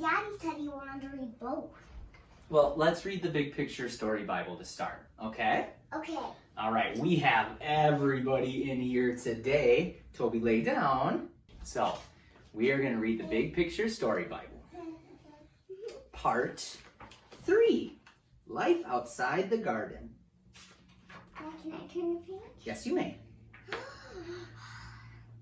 Daddy said he wanted to read both. Well, let's read the Big Picture Story Bible to start, okay? Okay. All right, we have everybody in here today. Toby, lay down. So, we are going to read the Big Picture Story Bible. Part 3, Life Outside the Garden. Can I turn the page? Yes, you may.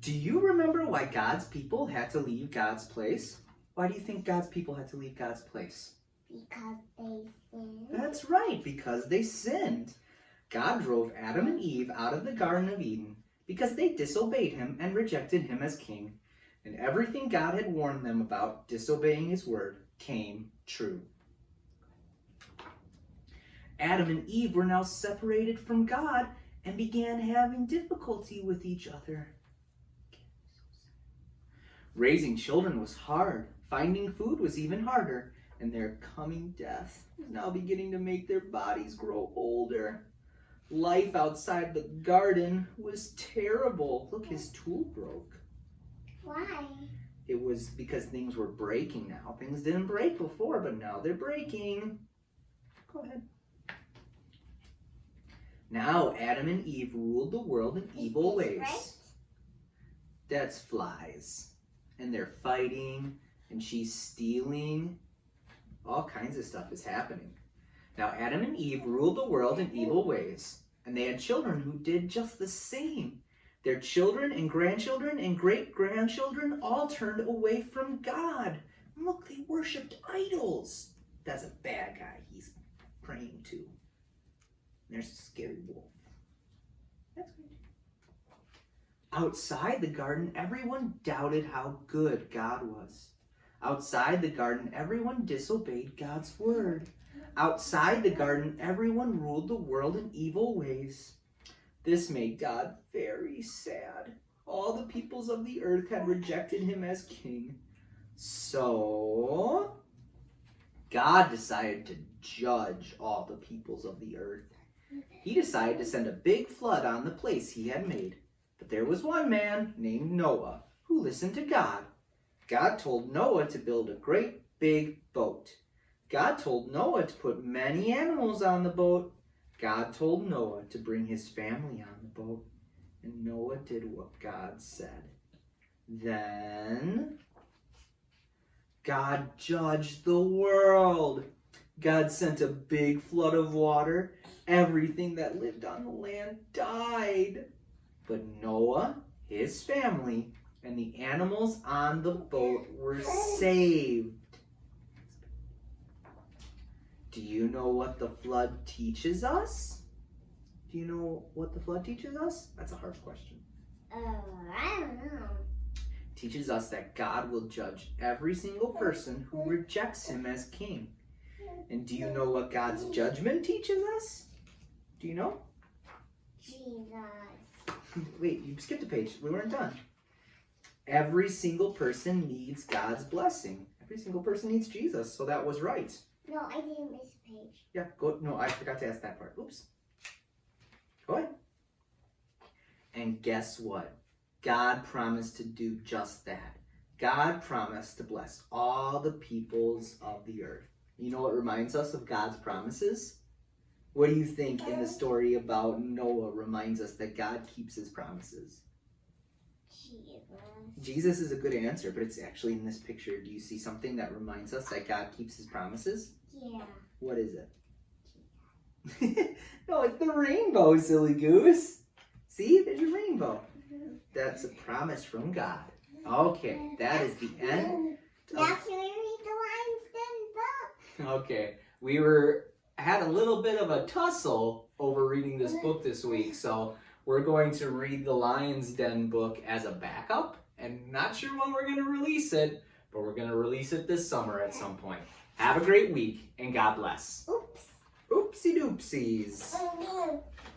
Do you remember why God's people had to leave God's place? Why do you think God's people had to leave God's place? Because they sinned. That's right, because they sinned. God drove Adam and Eve out of the Garden of Eden because they disobeyed him and rejected him as king. And everything God had warned them about, disobeying his word, came true. Adam and Eve were now separated from God and began having difficulty with each other. Raising children was hard. Finding food was even harder. And their coming death was now beginning to make their bodies grow older. Life outside the garden was terrible. Look, his tool broke. Why? It was because things were breaking now. Things didn't break before, but now they're breaking. Go ahead. Now Adam and Eve ruled the world in evil ways. Right? That's flies. And they're fighting, and she's stealing. All kinds of stuff is happening. Now Adam and Eve ruled the world in evil ways, and they had children who did just the same. Their children and grandchildren and great-grandchildren all turned away from God. Look, they worshipped idols. That's a bad guy he's praying to. There's a scary wolf. That's good. Outside the garden, everyone doubted how good God was. Outside the garden, everyone disobeyed God's word. Outside the garden, everyone ruled the world in evil ways. This made God very sad. All the peoples of the earth had rejected him as king. So, God decided to judge all the peoples of the earth. He decided to send a big flood on the place he had made. But there was one man named Noah who listened to God. God told Noah to build a great big boat. God told Noah to put many animals on the boat. God told Noah to bring his family on the boat. And Noah did what God said. Then God judged the world. God sent a big flood of water. Everything that lived on the land died. But Noah, his family, and the animals on the boat were saved. Do you know what the flood teaches us? Do you know what the flood teaches us? That's a hard question. I don't know. Teaches us that God will judge every single person who rejects him as king. And do you know what God's judgment teaches us? Do you know? Jesus. Wait, you skipped a page. We weren't done. Every single person needs God's blessing. Every single person needs Jesus, so that was right. No, I didn't miss a page. Yeah, go. No, I forgot to ask that part. Oops. Go ahead. And guess what? God promised to do just that. God promised to bless all the peoples of the earth. You know what reminds us of God's promises? What do you think in the story about Noah reminds us that God keeps his promises? Jesus is a good answer, but it's actually in this picture. Do you see something that reminds us that God keeps his promises? Yeah. What is it? No, it's the rainbow, silly goose. See, there's your rainbow. That's a promise from God. Okay, that is the end. Now can we read the lines then book? Okay, we had a little bit of a tussle over reading this book this week, so we're going to read the Lion's Den book as a backup, and not sure when we're going to release it, but we're going to release it this summer at some point. Have a great week, and God bless. Oops. Oopsie doopsies.